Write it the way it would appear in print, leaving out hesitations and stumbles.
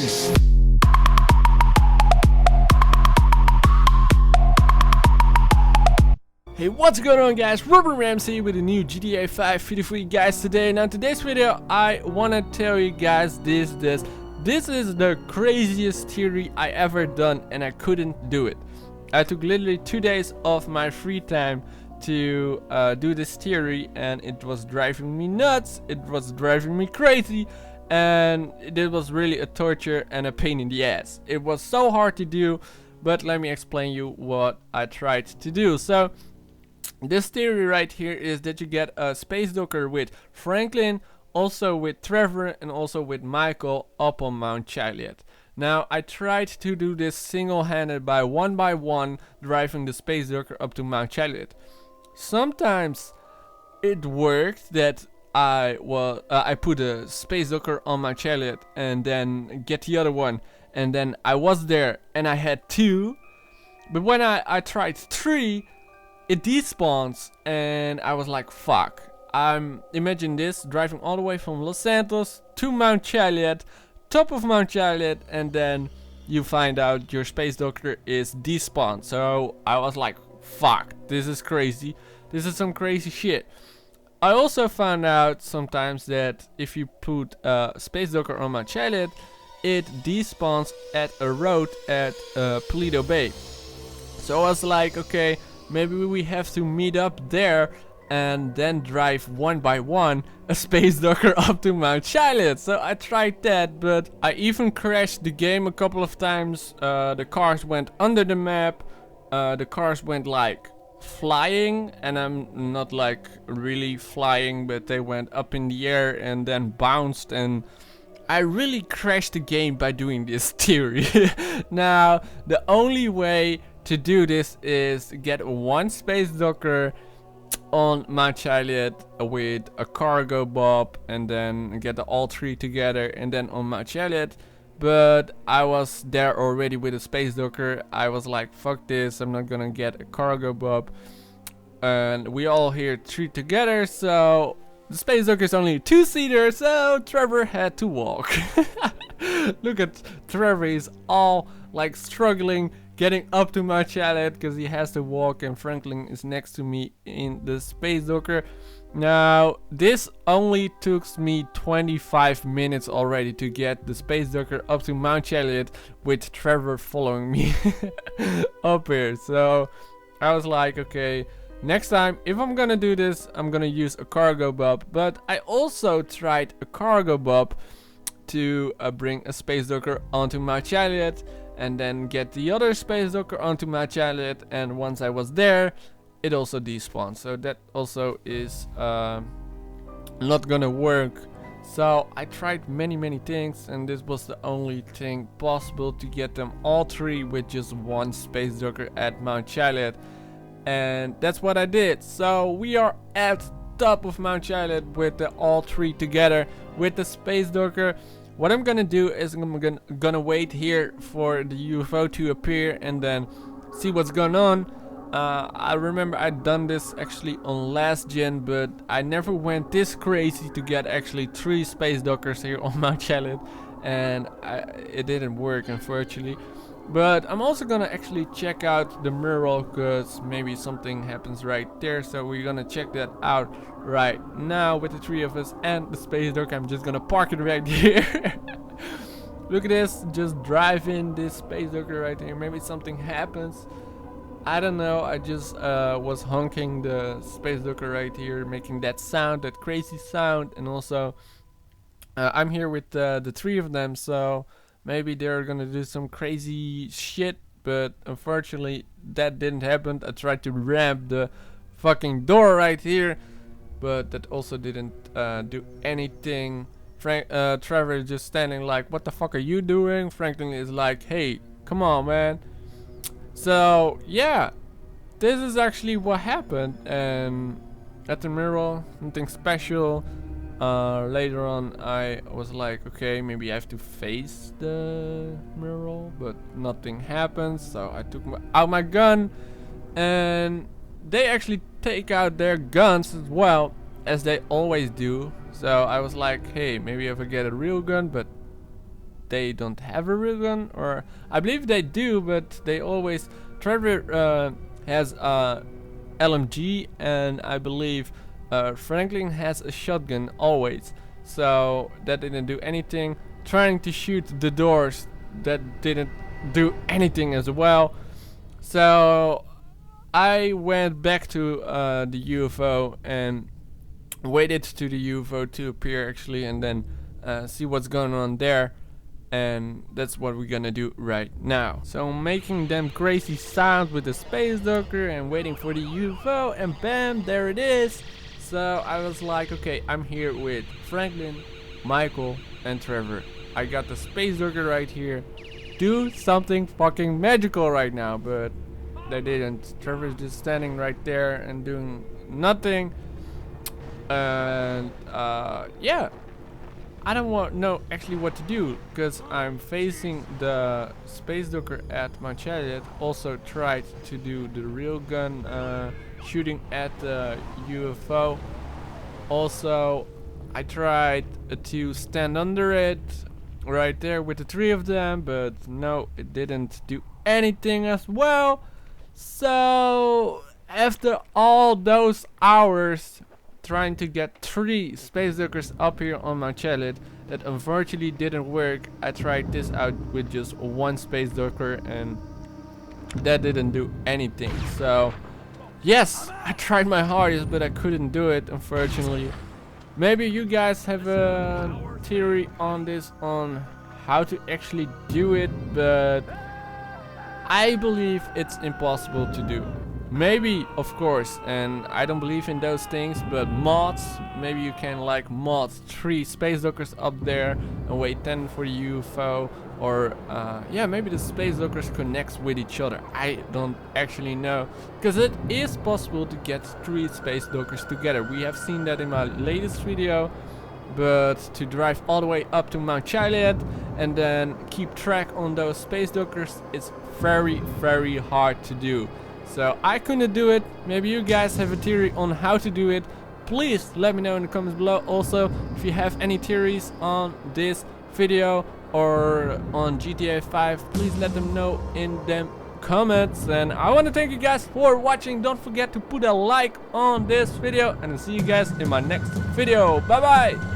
Peace. Hey, what's going on, guys? Robbin Rams here with a new GTA 5 video for you guys today. Now, in today's video, I want to tell you guys this is the craziest theory I ever done, and I couldn't do it. I took literally 2 days of my free time to do this theory, and it was driving me nuts. It was driving me crazy, and it was really a torture and a pain in the ass. It was so hard to do, but let me explain you what I tried to do. So this theory right here is that you get a space docker with Franklin, also with Trevor, and also with Michael up on Mount Chiliad. Now, I tried to do this single-handed by one, driving the space docker up to Mount Chiliad. Sometimes it worked that I put a space docker on Mount Chiliad and then get the other one, and then I was there and I had 2. But when I tried 3, it despawns, and I was like, fuck. Imagine this, driving all the way from Los Santos to Mount Chiliad, top of Mount Chiliad, and then you find out your space docker is despawned. So I was like, fuck, this is crazy. This is some crazy shit. I also found out sometimes that if you put a space docker on Mount Chiliad, it despawns at a road at Paleto Bay. So I was like, okay, maybe we have to meet up there and then drive one by one a space docker up to Mount Chiliad. So I tried that, but I even crashed the game a couple of times. The cars went under the map. The cars went like flying, and I'm not like really flying, but they went up in the air and then bounced, and I really crashed the game by doing this theory. Now, the only way to do this is get one space docker on Mount Chiliad with a cargo bob, and then get all 3 together and then on Mount Chiliad. But I was there already with a space docker. I was like, fuck this, I'm not gonna get a cargo bob. And we all here 3 together, so the space docker is only a 2-seater, so Trevor had to walk. Look at Trevor, he's all like struggling getting up to Mount Chiliad because he has to walk, and Franklin is next to me in the space docker. Now, this only took me 25 minutes already to get the space docker up to Mount Chiliad with Trevor following me up here. So I was like, okay, next time if I'm gonna do this, I'm gonna use a cargo bob. But I also tried a cargo bob to bring a space docker onto Mount Chiliad, and then get the other space docker onto Mount Chiliad, and once I was there, it also despawned. So that also is not gonna work. So I tried many things, and this was the only thing possible to get them all 3 with just one space docker at Mount Chiliad, and that's what I did. So we are at top of Mount Chiliad with the all 3 together with the space docker. What I'm gonna do is I'm gonna wait here for the UFO to appear and then see what's going on. I remember I'd done this actually on last gen, but I never went this crazy to get actually 3 space dockers here on Mount Chiliad, and it didn't work, unfortunately. But I'm also gonna actually check out the mural, because maybe something happens right there. So we're gonna check that out right now with the 3 of us and the space docker. I'm just gonna park it right here. Look at this, just driving this space docker right here. Maybe something happens, I don't know. I just was honking the space docker right here, making that sound, that crazy sound. And also I'm here with the 3 of them, so maybe they're gonna do some crazy shit, but unfortunately that didn't happen. I tried to ramp the fucking door right here, but that also didn't do anything. Trevor is just standing like, what the fuck are you doing? Franklin is like, hey, come on, man. So yeah, this is actually what happened. And at the mural, nothing special. Later on I was like, okay, maybe I have to face the mural, but nothing happens. So I took out my gun, and they actually take out their guns as well, as they always do. So I was like, hey, maybe if I get a real gun, but they don't have a real gun, or I believe they do, but they always. Trevor has a LMG, and I believe Franklin has a shotgun always. So that didn't do anything. Trying to shoot the doors, that didn't do anything as well. So I went back to the UFO and waited to the UFO to appear actually, and then see what's going on there. And that's what we're gonna do right now. So making them crazy sounds with the space docker and waiting for the UFO, and bam, there it is. So I was like, okay, I'm here with Franklin, Michael, and Trevor. I got the space docker right here. Do something fucking magical right now, but they didn't. Trevor's just standing right there and doing nothing. And yeah, I don't know actually what to do, because I'm facing the space docker at my Chiliad. Also tried to do the real gun shooting at the UFO. Also I tried to stand under it right there with the three of them, but no, it didn't do anything as well. So after all those hours trying to get 3 space dockers up here on my Chiliad, that unfortunately didn't work. I tried this out with just 1 space docker, and that didn't do anything. So yes, I tried my hardest, but I couldn't do it, unfortunately. Maybe you guys have a theory on this, on how to actually do it, but I believe it's impossible to do. Maybe, of course, and I don't believe in those things, but mods, maybe you can like mod 3 space dockers up there and wait 10 for the UFO, or yeah, maybe the space dockers connects with each other. I don't actually know, because it is possible to get 3 space dockers together. We have seen that in my latest video, but to drive all the way up to Mount Chiliad and then keep track on those space dockers, it's very hard to do. So I couldn't do it. Maybe you guys have a theory on how to do it. Please let me know in the comments below. Also, if you have any theories on this video or on GTA 5, please let them know in them comments. And I want to thank you guys for watching. Don't forget to put a like on this video, and I'll see you guys in my next video. Bye bye.